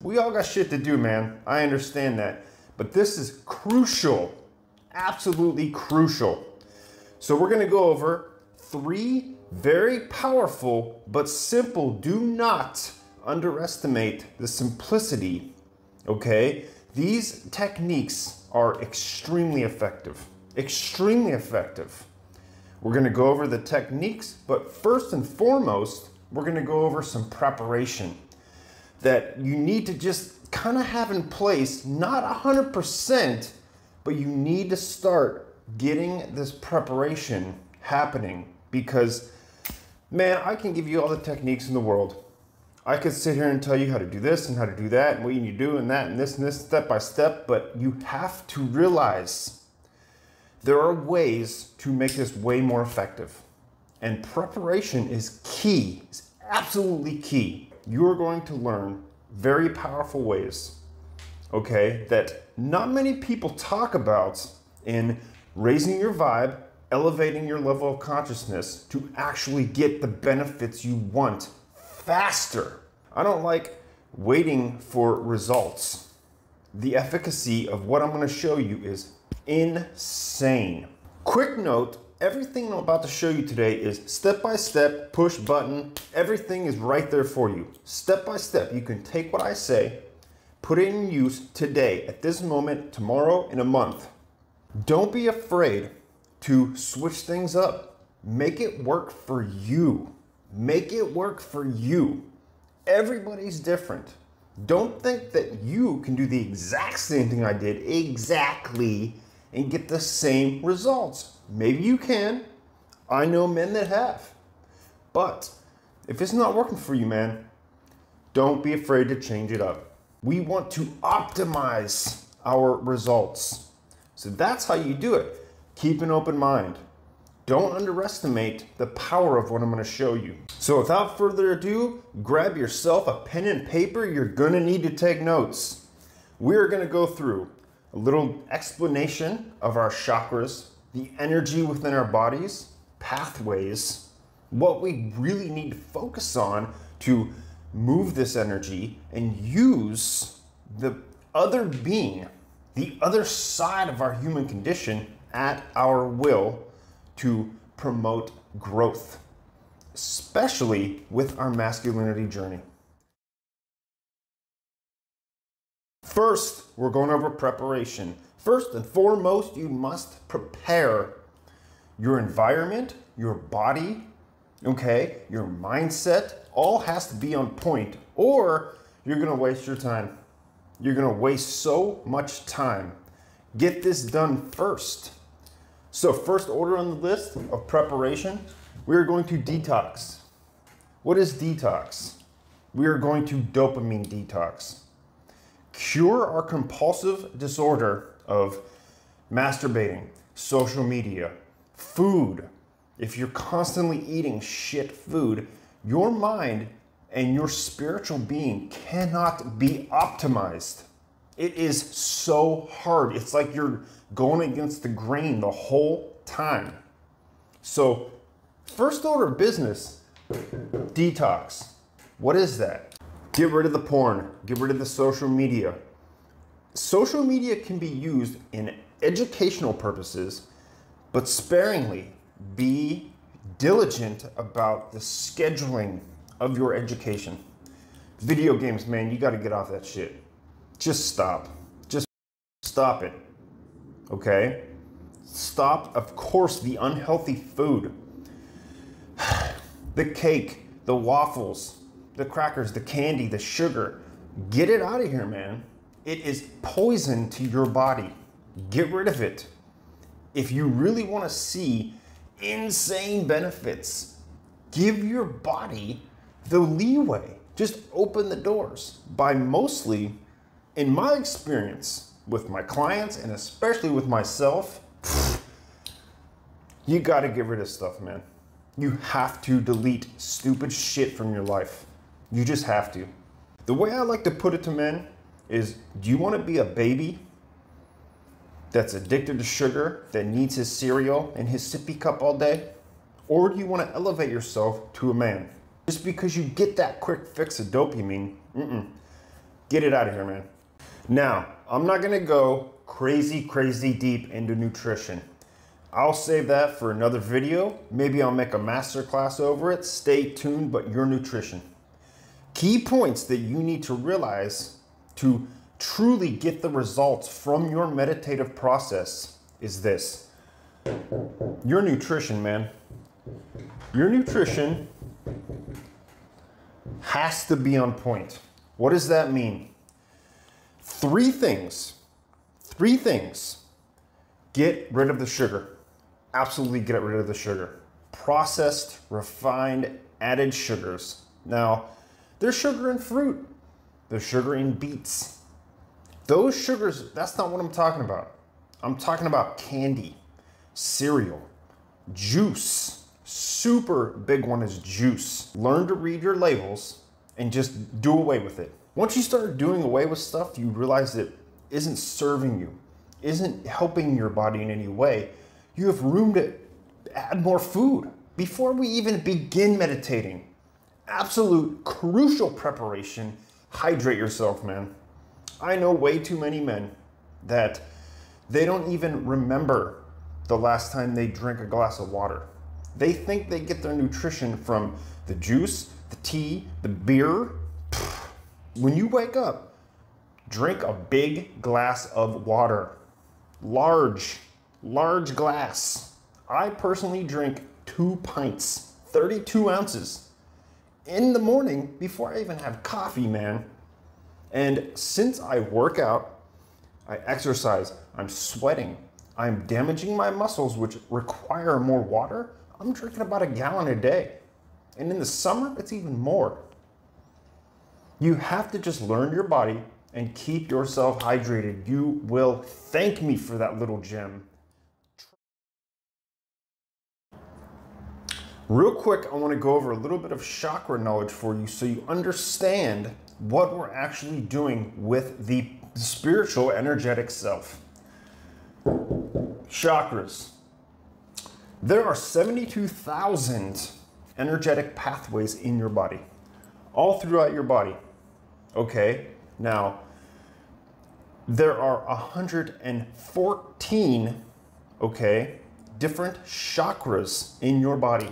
We all got shit to do, man. I understand that. But this is crucial. Absolutely crucial. So we're going to go over 3 very powerful but simple. Do not underestimate the simplicity, okay? These techniques are extremely effective. Extremely effective. We're going to go over the techniques, but first and foremost, we're going to go over some preparation that you need to just kind of have in place, not 100%, but you need to start getting this preparation happening because, man, I can give you all the techniques in the world. I could sit here and tell you how to do this and how to do that and what you need to do and that and this step by step, but you have to realize there are ways to make this way more effective. And preparation is key, it's absolutely key. You're going to learn very powerful ways, okay, that not many people talk about in raising your vibe, elevating your level of consciousness to actually get the benefits you want faster. I don't like waiting for results. The efficacy of what I'm going to show you is insane. Quick note, everything I'm about to show you today is step by step, push button. Everything is right there for you. Step by step, you can take what I say, put it in use today, at this moment, tomorrow, in a month. Don't be afraid to switch things up. Make it work for you. Make it work for you. Everybody's different. Don't think that you can do the exact same thing I did exactly and get the same results. Maybe you can. I know men that have. But if it's not working for you, man, don't be afraid to change it up. We want to optimize our results. So that's how you do it. Keep an open mind. Don't underestimate the power of what I'm going to show you. So without further ado, grab yourself a pen and paper. You're going to need to take notes. We're going to go through a little explanation of our chakras, the energy within our bodies, pathways, what we really need to focus on to move this energy and use the other being, the other side of our human condition at our will to promote growth, especially with our masculinity journey. First, we're going over preparation. First and foremost, you must prepare your environment, your body, okay, your mindset, all has to be on point, or you're going to waste your time. You're going to waste so much time. Get this done first. So first order on the list of preparation, we are going to detox. What is detox? We are going to dopamine detox. Cure our compulsive disorder of masturbating, social media, food. If you're constantly eating shit food, your mind and your spiritual being cannot be optimized. It is so hard. It's like you're going against the grain the whole time. So first order of business, detox. What is that? Get rid of the porn, get rid of the social media. Social media can be used in educational purposes, but sparingly. Be diligent about the scheduling of your education. Video games, man, you got to get off that shit. Just stop. Just stop it. Okay? Stop, of course, the unhealthy food. The cake, the waffles, the crackers, the candy, the sugar. Get it out of here, man. It is poison to your body. Get rid of it. If you really want to see insane benefits, give your body the leeway. Just open the doors. By mostly, in my experience with my clients and especially with myself, you got to get rid of stuff, man. You have to delete stupid shit from your life. You just have to. The way I like to put it to men is, do you want to be a baby that's addicted to sugar, that needs his cereal and his sippy cup all day? Or do you want to elevate yourself to a man? Just because you get that quick fix of dopamine, Get it out of here, man. Now, I'm not gonna go crazy deep into nutrition. I'll save that for another video. Maybe I'll make a masterclass over it. Stay tuned, but your nutrition. Key points that you need to realize to truly get the results from your meditative process is this. Your nutrition, man. Your nutrition has to be on point. What does that mean? Three things. Get rid of the sugar. Absolutely get rid of the sugar. Processed, refined, added sugars. Now, there's sugar in fruit. There's sugar in beets. Those sugars, that's not what I'm talking about. I'm talking about candy, cereal, juice. Super big one is juice. Learn to read your labels and just do away with it. Once you start doing away with stuff, you realize it isn't serving you, isn't helping your body in any way. You have room to add more food. Before we even begin meditating, absolute crucial preparation, hydrate yourself, man. I know way too many men that they don't even remember the last time they drank a glass of water. They think they get their nutrition from the juice, the tea, the beer. When you wake up, drink a big glass of water. Large glass. I personally drink 2 pints, 32 ounces in the morning before I even have coffee, man. And since I work out, I exercise, I'm sweating, I'm damaging my muscles, which require more water. I'm drinking about 1 gallon a day. And in the summer, it's even more. You have to just learn your body and keep yourself hydrated. You will thank me for that little gem. Real quick, I want to go over a little bit of chakra knowledge for you so you understand what we're actually doing with the spiritual energetic self. Chakras. There are 72,000 energetic pathways in your body, all throughout your body. Okay, now there are 114, different chakras in your body.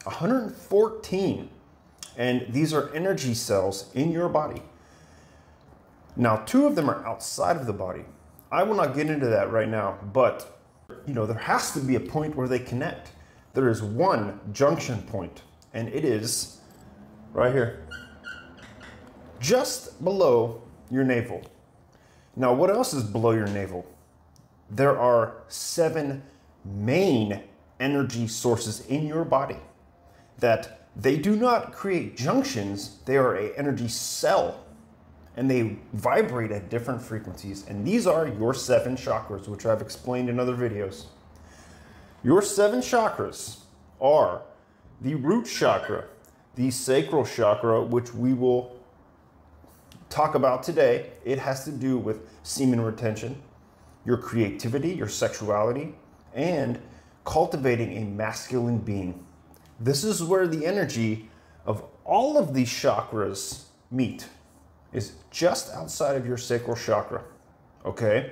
114. And these are energy cells in your body. Now, 2 of them are outside of the body. I will not get into that right now, but there has to be a point where they connect. There is one junction point, and it is right here, just below your navel. Now, what else is below your navel? There are 7 main energy sources in your body that they do not create junctions. They are an energy cell, and they vibrate at different frequencies. And these are your 7 chakras, which I've explained in other videos. Your 7 chakras are the root chakra, the sacral chakra, which we will talk about today. It has to do with semen retention, your creativity, your sexuality, and cultivating a masculine being. This is where the energy of all of these chakras meet, is just outside of your sacral chakra, okay?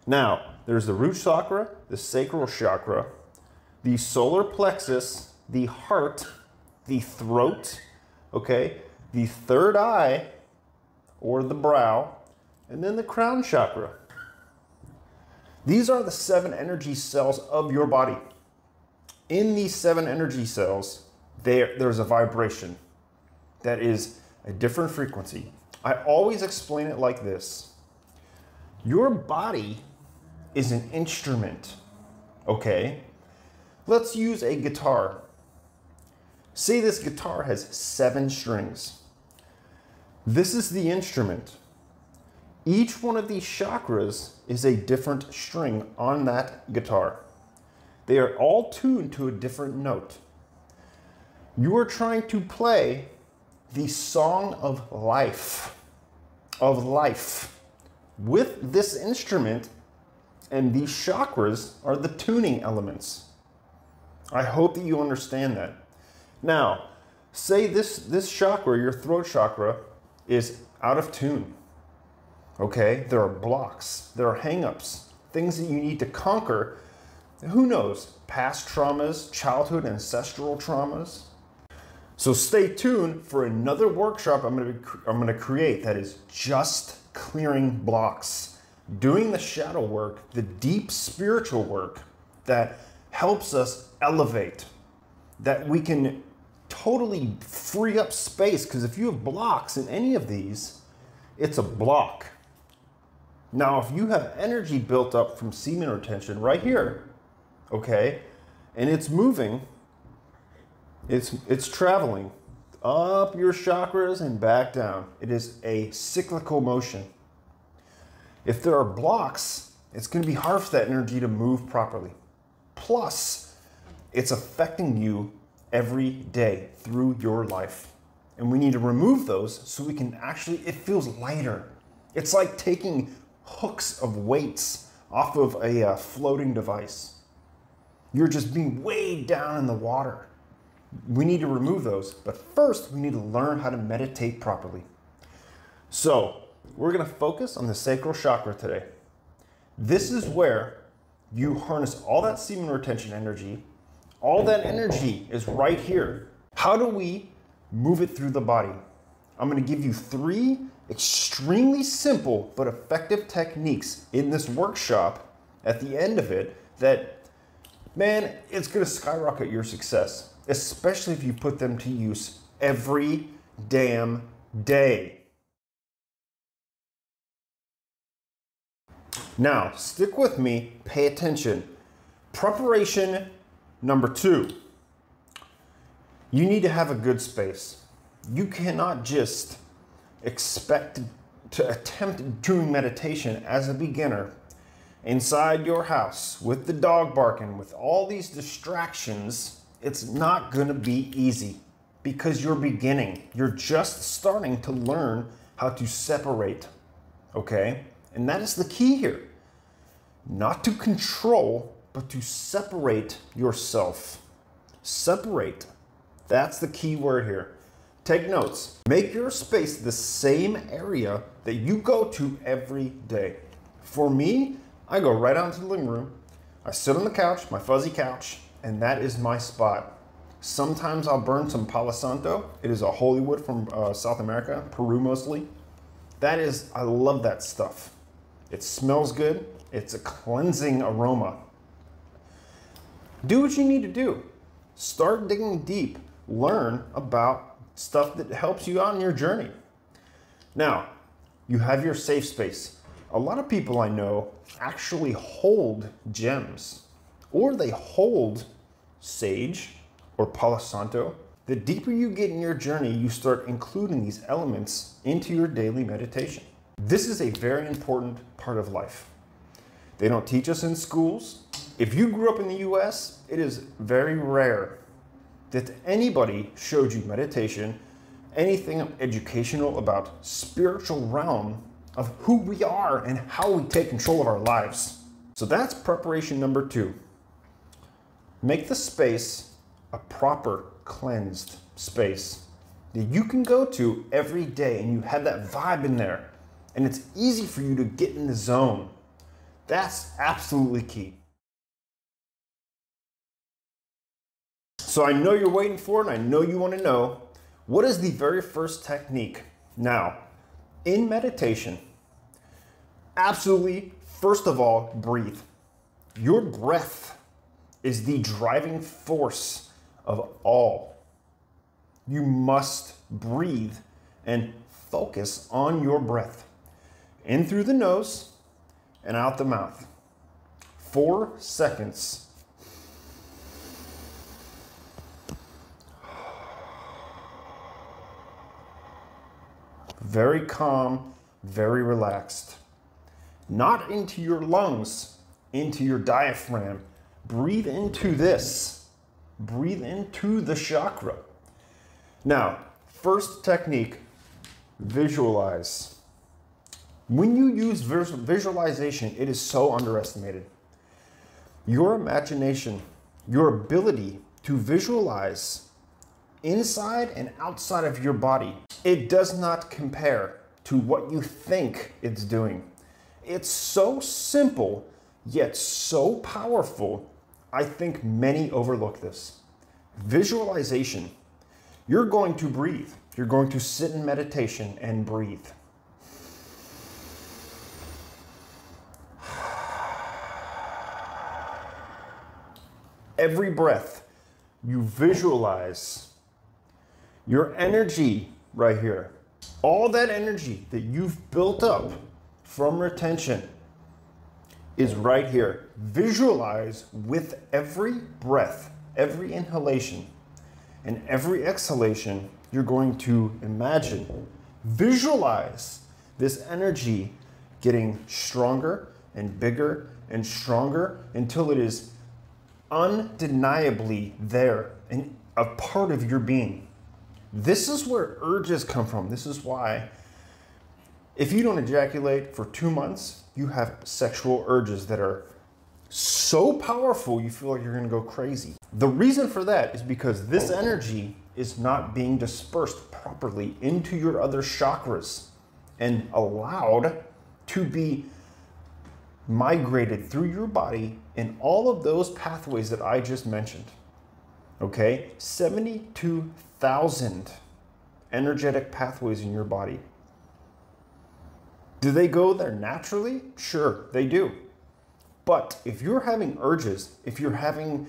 Now, there's the root chakra, the sacral chakra, the solar plexus, the heart, the throat, okay? The third eye, or the brow, and then the crown chakra. These are the 7 energy cells of your body. In these 7 energy cells, there's a vibration that is a different frequency. I always explain it like this. Your body is an instrument, okay? Let's use a guitar. Say this guitar has 7 strings. This is the instrument. Each one of these chakras is a different string on that guitar. They are all tuned to a different note. You are trying to play the song of life, with this instrument, and these chakras are the tuning elements. I hope that you understand that. Now, say this chakra, your throat chakra, is out of tune. Okay, there are blocks, there are hang-ups, things that you need to conquer. Who knows, past traumas, childhood, ancestral traumas. So stay tuned for another workshop I'm gonna create that is just clearing blocks, doing the shadow work, the deep spiritual work that helps us elevate, that we can totally free up space, because if you have blocks in any of these, it's a block. Now, if you have energy built up from semen retention right here, okay, and it's moving, it's traveling up your chakras and back down. It is a cyclical motion. If there are blocks, it's going to be hard for that energy to move properly. Plus, it's affecting you every day through your life. And we need to remove those so we can actually, it feels lighter. It's like taking hooks of weights off of a floating device. You're just being weighed down in the water. We need to remove those, but first we need to learn how to meditate properly. So we're going to focus on the sacral chakra today. This is where you harness all that semen retention energy. All that energy is right here. How do we move it through the body? I'm going to give you 3 extremely simple but effective techniques in this workshop at the end of it that, man, it's going to skyrocket your success, especially if you put them to use every damn day. Now, stick with me, pay attention. Preparation number 2. You need to have a good space. You cannot just expect to attempt doing meditation as a beginner inside your house with the dog barking, with all these distractions. It's not going to be easy because you're beginning. You're just starting to learn how to separate, okay? And that is the key here. Not to control, but to separate yourself. Separate. That's the key word here. Take notes. Make your space the same area that you go to every day. For me, I go right out into the living room. I sit on the couch, my fuzzy couch, and that is my spot. Sometimes I'll burn some Palo Santo. It is a holy wood from South America, Peru mostly. That is, I love that stuff. It smells good. It's a cleansing aroma. Do what you need to do. Start digging deep. Learn about stuff that helps you on your journey. Now, you have your safe space. A lot of people I know actually hold gems, or they hold sage or Palo Santo. The deeper you get in your journey, you start including these elements into your daily meditation. This is a very important part of life. They don't teach us in schools. If you grew up in the US, it is very rare that anybody showed you meditation, anything educational about spiritual realm of who we are and how we take control of our lives. So that's preparation number 2. Make the space a proper cleansed space that you can go to every day, and you have that vibe in there and it's easy for you to get in the zone. That's absolutely key. So I know you're waiting for it, and I know you want to know, what is the very first technique? Now, in meditation, absolutely, first of all, breathe. Your breath is the driving force of all. You must breathe and focus on your breath. In through the nose and out the mouth. 4 seconds. Very calm, very relaxed. Not into your lungs, into your diaphragm. Breathe into this. Breathe into the chakra. Now, first technique, visualize. When you use visualization, it is so underestimated. Your imagination, your ability to visualize inside and outside of your body. It does not compare to what you think it's doing. It's so simple, yet so powerful. I think many overlook this. Visualization. You're going to breathe. You're going to sit in meditation and breathe. Every breath, you visualize your energy right here. All that energy that you've built up from retention is right here. Visualize with every breath, every inhalation, and every exhalation, you're going to imagine, visualize this energy getting stronger and bigger and stronger until it is undeniably there and a part of your being. This is where urges come from. This is why if you don't ejaculate for 2 months, you have sexual urges that are so powerful you feel like you're going to go crazy. The reason for that is because this energy is not being dispersed properly into your other chakras and allowed to be migrated through your body in all of those pathways that I just mentioned. Okay, 72,000 energetic pathways in your body. Do they go there naturally? Sure, they do. But if you're having urges, if you're having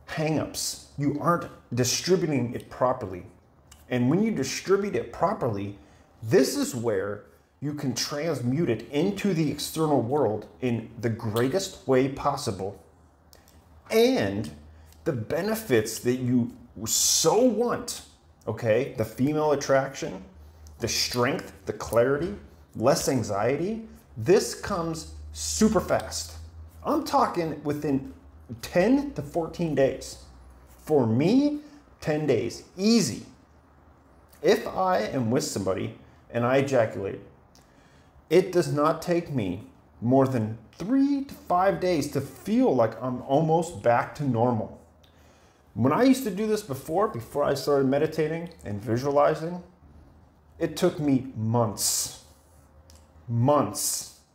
hang-ups, you aren't distributing it properly. And when you distribute it properly, this is where you can transmute it into the external world in the greatest way possible. And the benefits that you so want, okay? The female attraction, the strength, the clarity, less anxiety, this comes super fast. I'm talking within 10 to 14 days. For me, 10 days, easy. If I am with somebody and I ejaculate, it does not take me more than 3 to 5 days to feel like I'm almost back to normal. When I used to do this before I started meditating and visualizing, it took me months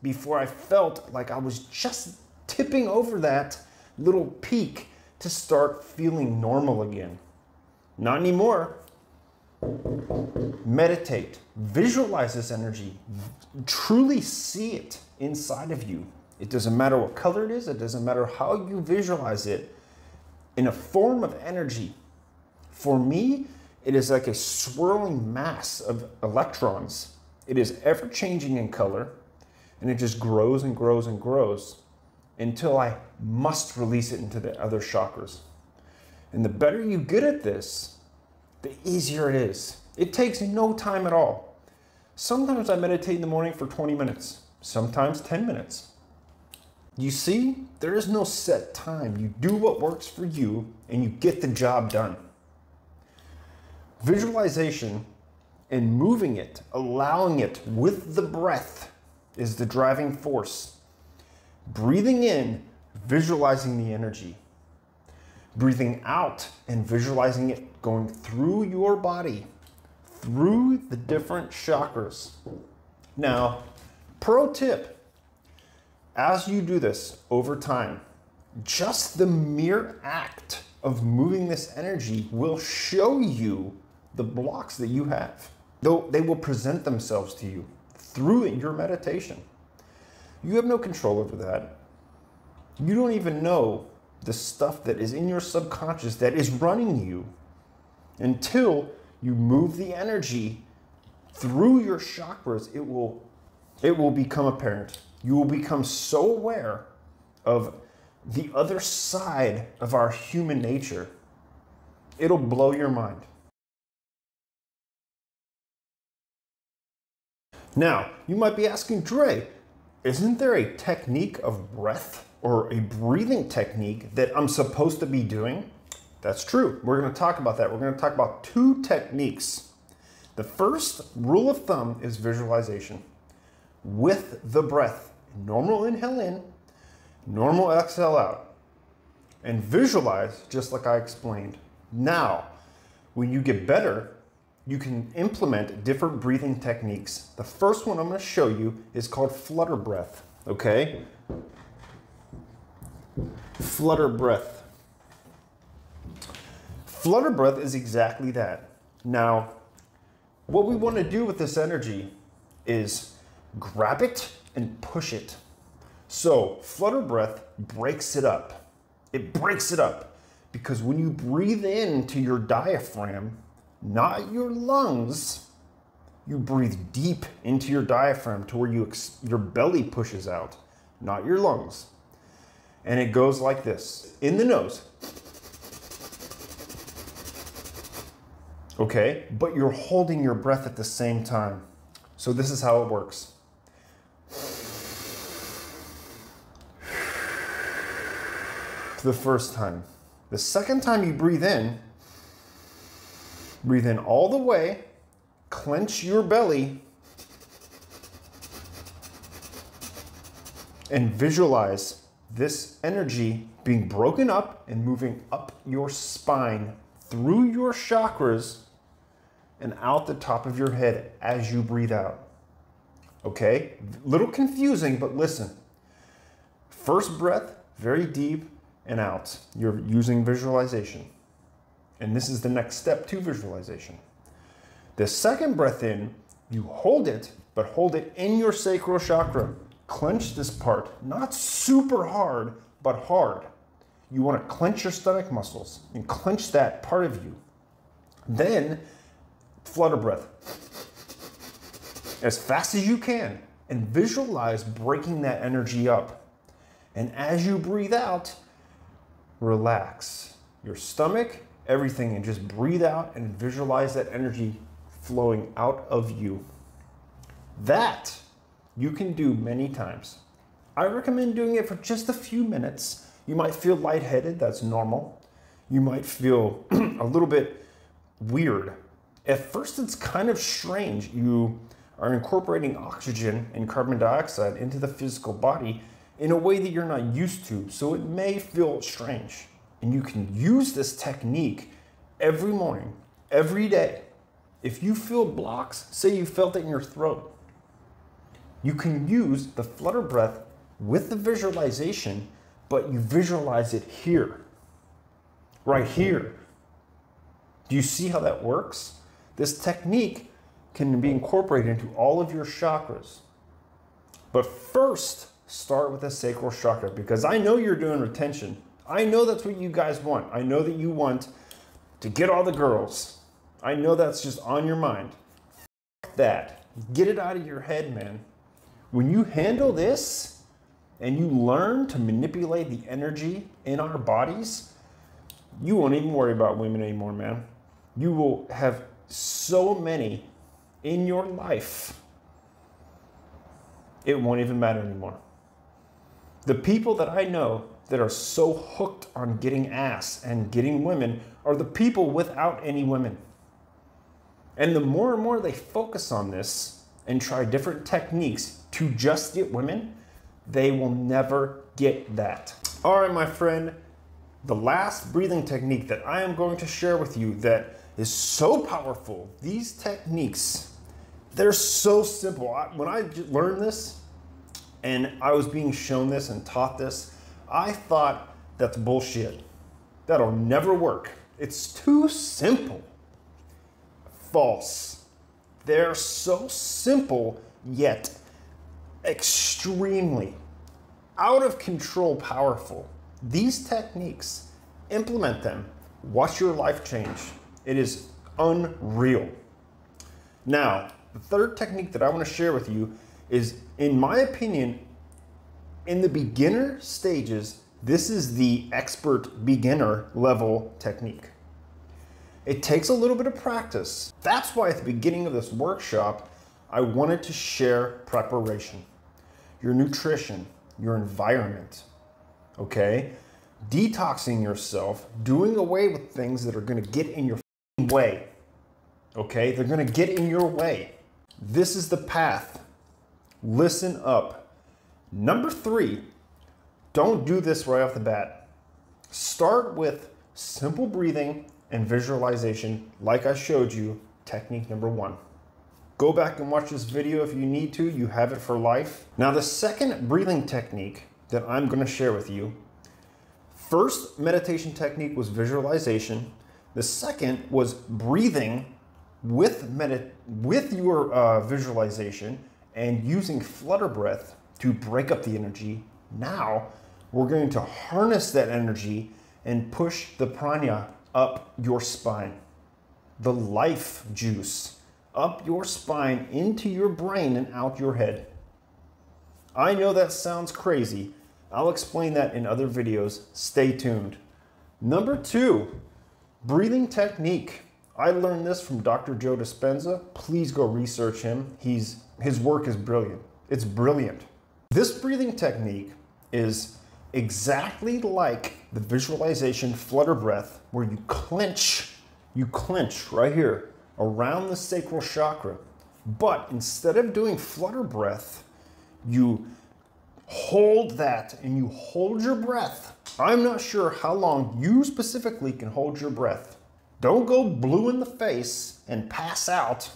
before I felt like I was just tipping over that little peak to start feeling normal again. Not anymore. Meditate, visualize this energy, truly see it inside of you. It doesn't matter what color it is, it doesn't matter how you visualize it, in a form of energy. For me, it is like a swirling mass of electrons. It is ever changing in color, and it just grows and grows and grows until I must release it into the other chakras. And the better you get at this, the easier it is. It takes no time at all. Sometimes I meditate in the morning for 20 minutes, sometimes 10 minutes. You see, there is no set time. You do what works for you and you get the job done. Visualization and moving it, allowing it with the breath is the driving force. Breathing in, visualizing the energy. Breathing out and visualizing it going through your body, through the different chakras. Now, pro tip, as you do this over time, just the mere act of moving this energy will show you the blocks that you have. They will present themselves to you through your meditation. You have no control over that. You don't even know the stuff that is in your subconscious that is running you until you move the energy through your chakras. It will become apparent. You will become so aware of the other side of our human nature. It'll blow your mind. Now, you might be asking, Dre, isn't there a technique of breath or a breathing technique that I'm supposed to be doing? That's true. We're going to talk about that. We're going to talk about 2 techniques. The first rule of thumb is visualization with the breath. Normal inhale in, normal exhale out. And visualize just like I explained. Now, when you get better, you can implement different breathing techniques. The first one I'm going to show you is called flutter breath, okay? Flutter breath. Flutter breath is exactly that. Now, what we want to do with this energy is grab it and push it. So flutter breath breaks it up. It breaks it up because when you breathe into your diaphragm, not your lungs, you breathe deep into your diaphragm to where your belly pushes out, not your lungs. And it goes like this, in the nose. Okay, but you're holding your breath at the same time. So this is how it works. The first time. The second time you breathe in all the way, clench your belly, and visualize this energy being broken up and moving up your spine, through your chakras, and out the top of your head as you breathe out. Okay? Little confusing, but listen. First breath, very deep, and out. You're using visualization. And this is the next step to visualization. The second breath in, you hold it, but hold it in your sacral chakra. Clench this part, not super hard, but hard. You want to clench your stomach muscles and clench that part of you. Then, flutter breath. As fast as you can, and visualize breaking that energy up. And as you breathe out, relax your stomach, everything, and just breathe out and visualize that energy flowing out of you. That you can do many times. I recommend doing it for just a few minutes. You might feel lightheaded, that's normal. You might feel a little bit weird. At first it's kind of strange. You are incorporating oxygen and carbon dioxide into the physical body in a way that you're not used to, so it may feel strange. And you can use this technique every morning, every day. If you feel blocks, say you felt it in your throat, you can use the flutter breath with the visualization, but you visualize it here, right here. Do you see how that works? This technique can be incorporated into all of your chakras. But first, start with the sacral chakra, because I know you're doing retention. I know that's what you guys want. I know that you want to get all the girls. I know that's just on your mind. F that. Get it out of your head, man. When you handle this and you learn to manipulate the energy in our bodies, you won't even worry about women anymore, man. You will have so many in your life, it won't even matter anymore. The people that I know that are so hooked on getting ass and getting women are the people without any women. And the more and more they focus on this and try different techniques to just get women, they will never get that. All right, my friend, the last breathing technique that I am going to share with you that is so powerful, these techniques, they're so simple. When I learned this and I was being shown this and taught this, I thought that's bullshit. That'll never work. It's too simple. False. They're so simple, yet extremely out of control powerful. These techniques, implement them. Watch your life change. It is unreal. Now, the third technique that I want to share with you is, in my opinion, in the beginner stages, this is the expert beginner level technique. It takes a little bit of practice. That's why at the beginning of this workshop, I wanted to share preparation, your nutrition, your environment, okay? Detoxing yourself, doing away with things that are gonna get in your way, okay? They're gonna get in your way. This is the path. Listen up. Number 3, don't do this right off the bat. Start with simple breathing and visualization, like I showed you, technique number 1. Go back and watch this video if you need to. You have it for life. Now, the second breathing technique that I'm going to share with you, first meditation technique was visualization. The second was breathing with your visualization and using flutter breath to break up the energy. Now, we're going to harness that energy and push the prana up your spine. The life juice up your spine into your brain and out your head. I know that sounds crazy. I'll explain that in other videos. Stay tuned. Number 2, breathing technique. I learned this from Dr. Joe Dispenza. Please go research him. His work is brilliant. It's brilliant. This breathing technique is exactly like the visualization flutter breath, where you clench right here around the sacral chakra. But instead of doing flutter breath, you hold that and you hold your breath. I'm not sure how long you specifically can hold your breath. Don't go blue in the face and pass out.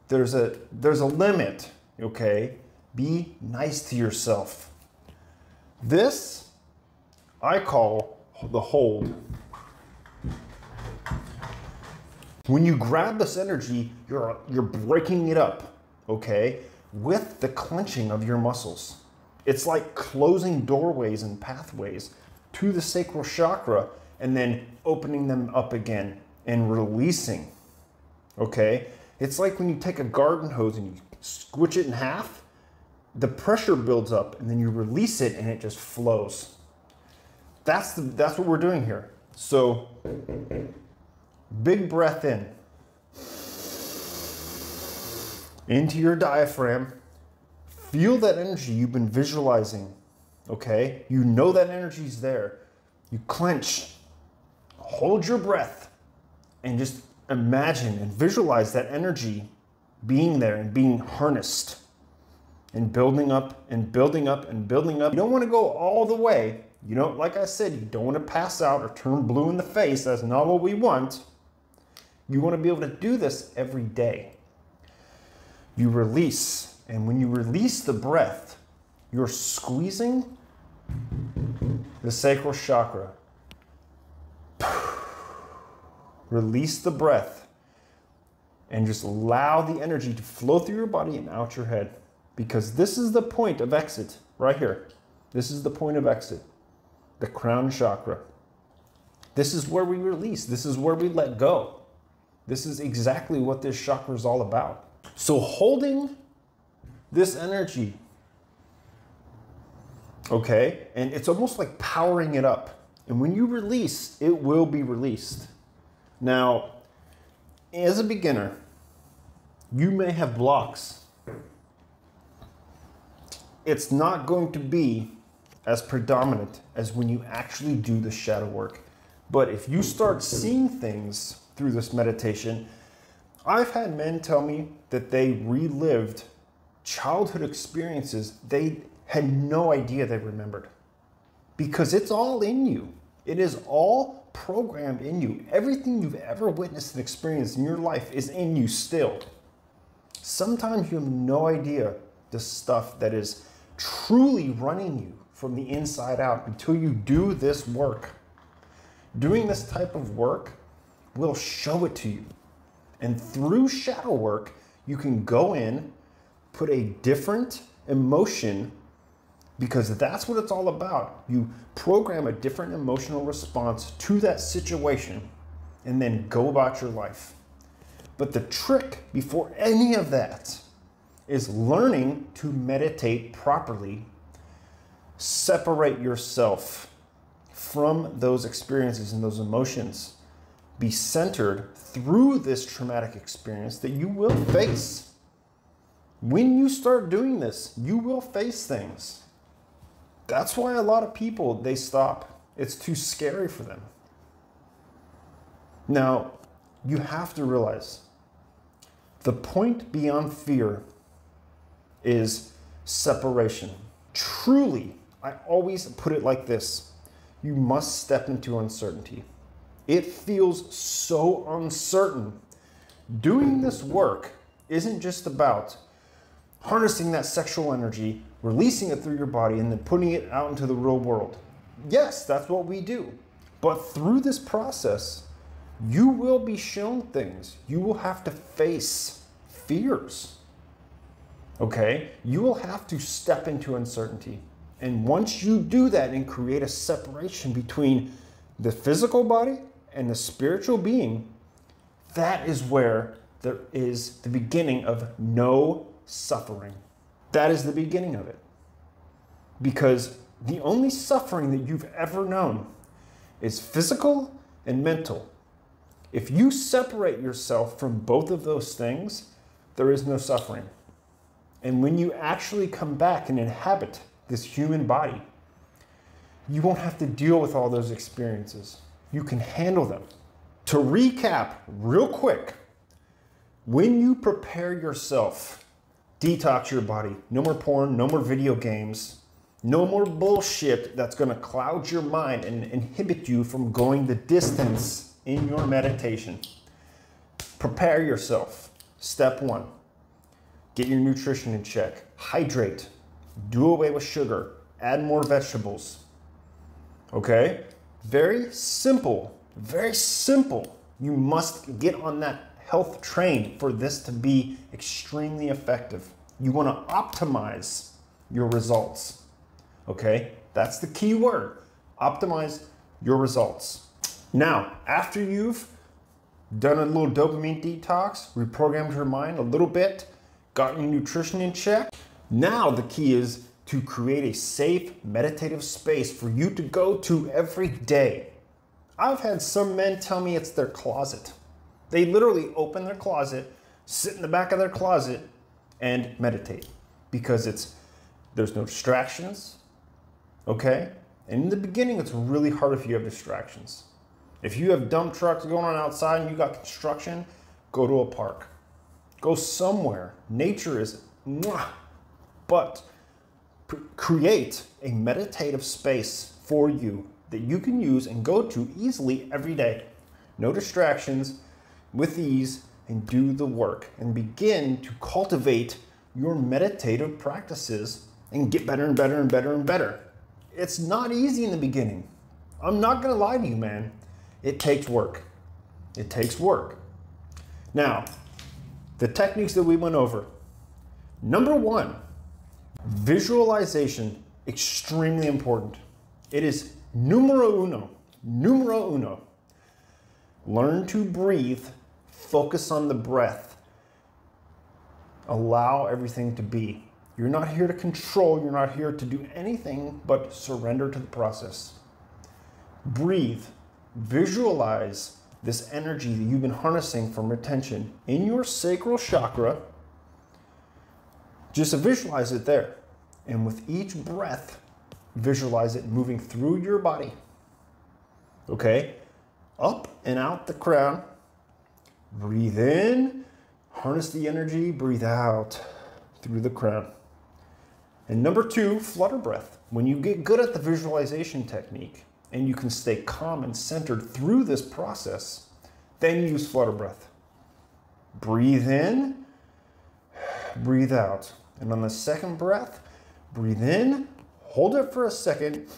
There's a limit, okay? Be nice to yourself. This I call the hold. When you grab this energy, you're breaking it up, okay, with the clenching of your muscles. It's like closing doorways and pathways to the sacral chakra and then opening them up again and releasing, okay? It's like when you take a garden hose and you squish it in half, the pressure builds up and then you release it and it just flows. That's what we're doing here. So, big breath in. Into your diaphragm. Feel that energy you've been visualizing, okay? You know that energy's there. You clench, hold your breath, and just imagine and visualize that energy being there and being harnessed and building up and building up and building up. You don't want to go all the way. You know, like I said, you don't want to pass out or turn blue in the face. That's not what we want. You want to be able to do this every day. You release, and when you release the breath, you're squeezing the sacral chakra. Release the breath and just allow the energy to flow through your body and out your head, because this is the point of exit right here. This is the point of exit, the crown chakra. This is where we release. This is where we let go. This is exactly what this chakra is all about. So holding this energy, okay, and it's almost like powering it up. And when you release, it will be released. Now, as a beginner, you may have blocks. It's not going to be as predominant as when you actually do the shadow work. But if you start seeing things through this meditation, I've had men tell me that they relived childhood experiences they had no idea they remembered, because it's all in you. It is all programmed in you. Everything you've ever witnessed and experienced in your life is in you still. Sometimes you have no idea the stuff that is truly running you from the inside out until you do this work. Doing this type of work will show it to you. And through shadow work, you can go in, put a different emotion, because that's what it's all about. You program a different emotional response to that situation and then go about your life. But the trick before any of that is learning to meditate properly. Separate yourself from those experiences and those emotions. Be centered through this traumatic experience that you will face. When you start doing this, you will face things. That's why a lot of people, they stop. It's too scary for them. Now, you have to realize the point beyond fear is separation. Truly, I always put it like this: you must step into uncertainty. It feels so uncertain. Doing this work isn't just about harnessing that sexual energy, releasing it through your body, and then putting it out into the real world. Yes, that's what we do. But through this process, you will be shown things. You will have to face fears. Okay? You will have to step into uncertainty. And once you do that and create a separation between the physical body and the spiritual being, that is where there is the beginning of no suffering. That is the beginning of it. Because the only suffering that you've ever known is physical and mental. If you separate yourself from both of those things, there is no suffering. And when you actually come back and inhabit this human body, you won't have to deal with all those experiences. You can handle them. To recap real quick, when you prepare yourself, detox your body, no more porn, no more video games, no more bullshit that's going to cloud your mind and inhibit you from going the distance in your meditation. Prepare yourself. Step 1, get your nutrition in check. Hydrate. Do away with sugar. Add more vegetables. Okay? Very simple. Very simple. You must get on that health train for this to be extremely effective. You want to optimize your results. Okay? That's the key word. Optimize your results. Now, after you've done a little dopamine detox, reprogrammed your mind a little bit, gotten your nutrition in check, now the key is to create a safe meditative space for you to go to every day. I've had some men tell me it's their closet. They literally open their closet, sit in the back of their closet, and meditate because there's no distractions, okay? And in the beginning, it's really hard if you have distractions. If you have dump trucks going on outside and you got construction, go to a park. Go somewhere. Nature is mwah. But create a meditative space for you that you can use and go to easily every day. No distractions, with ease, and do the work and begin to cultivate your meditative practices and get better and better and better and better. It's not easy in the beginning. I'm not gonna lie to you, man. It takes work. It takes work. Now, the techniques that we went over. Number 1, visualization, extremely important. It is numero uno, numero uno. Learn to breathe, focus on the breath. Allow everything to be. You're not here to control, you're not here to do anything but surrender to the process. Breathe, visualize this energy that you've been harnessing from retention in your sacral chakra. Just visualize it there. And with each breath, visualize it moving through your body. Okay? Up and out the crown. Breathe in, harness the energy, breathe out through the crown. And number 2, flutter breath. When you get good at the visualization technique and you can stay calm and centered through this process, then use flutter breath. Breathe in, breathe out. And on the second breath, breathe in, hold it for a second,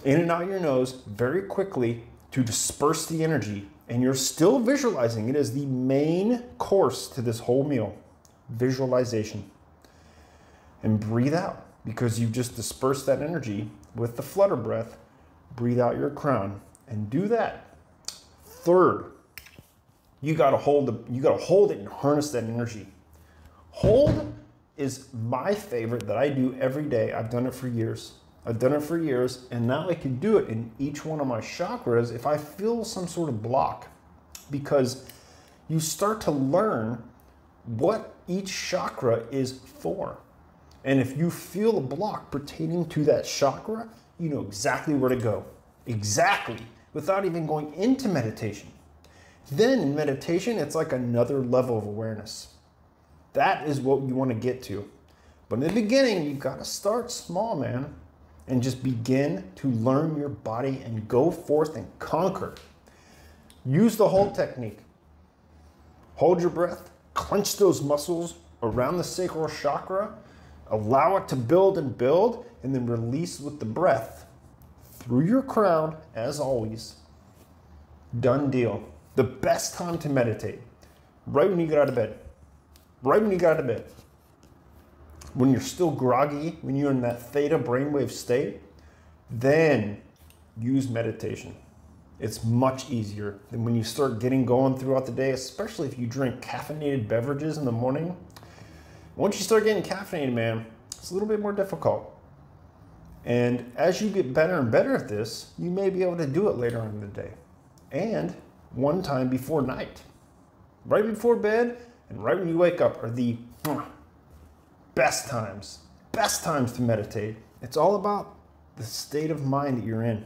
in and out your nose very quickly to disperse the energy. And you're still visualizing. It is the main course to this whole meal, visualization. And breathe out because you've just dispersed that energy with the flutter breath. Breathe out your crown and do that. Third, you gotta hold it and harness that energy. Hold is my favorite that I do every day. I've done it for years. And now I can do it in each one of my chakras if I feel some sort of block, because you start to learn what each chakra is for. And if you feel a block pertaining to that chakra, you know exactly where to go. Exactly. Without even going into meditation. Then in meditation, it's like another level of awareness. That is what you want to get to. But in the beginning, you've got to start small, man. and just begin to learn your body and go forth and conquer. Use the hold technique. Hold your breath, clench those muscles around the sacral chakra, allow it to build, and then release with the breath through your crown, as always. Done deal. The best time to meditate, right when you get out of bed. Right when you get out of bed. When you're still groggy, when you're in that theta brainwave state, then use meditation. It's much easier than when you start getting going throughout the day, especially if you drink caffeinated beverages in the morning. Once you start getting caffeinated, man, it's a little bit more difficult. And as you get better and better at this, you may be able to do it later on in the day. And one time before night. Right before bed and right when you wake up are the best times to meditate. It's all about the state of mind that you're in.